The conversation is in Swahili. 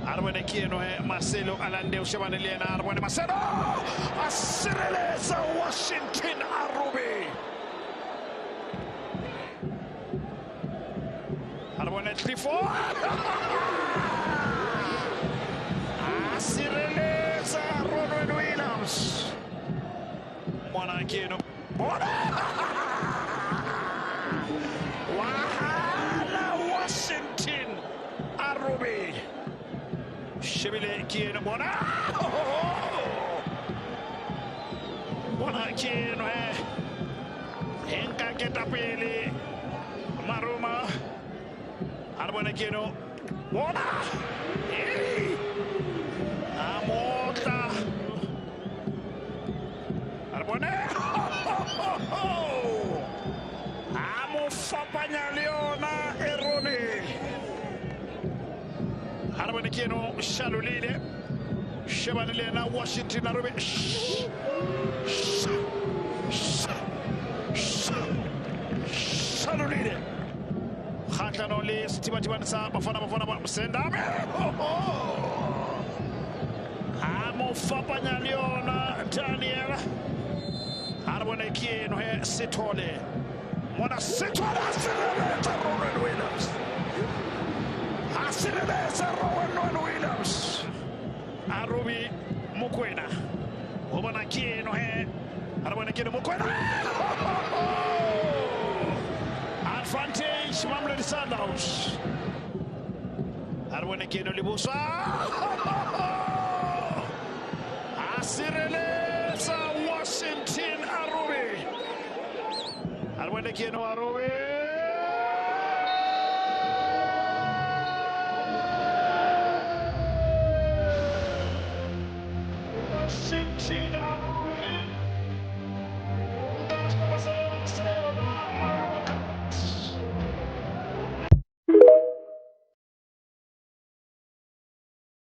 Arwane Kieno Marcelo Alande Ushabanelena Arwane Marcelo Asireleza Washington Arube Arwane 3-4 Asireleza Ronwen Williams Mwana Kieno Wahala Washington Arube Shibile Kieno Mwana Mwana Kieno Enka Ketapili Maruma Arwane Kieno Mwana Amota Arwane Amufapanya Leona Erone Arwane Kieno Shalulile Shabanelena Washington Arube Shalulile Khatano le Stibatiban sa bafana Sendame Amufapanya Leona Daniel Arwane Kieno Setole Mwana Setole Asireleza Rowan Williams Asireleza Rowan Williams Arubi Mukwena Obana Kieno Arwane Kieno Mukwena Advantage Mamelodi Sundowns Arwane Kieno Libusa Asireleza Washington Arube Arwane Kieno Arube Washington Arube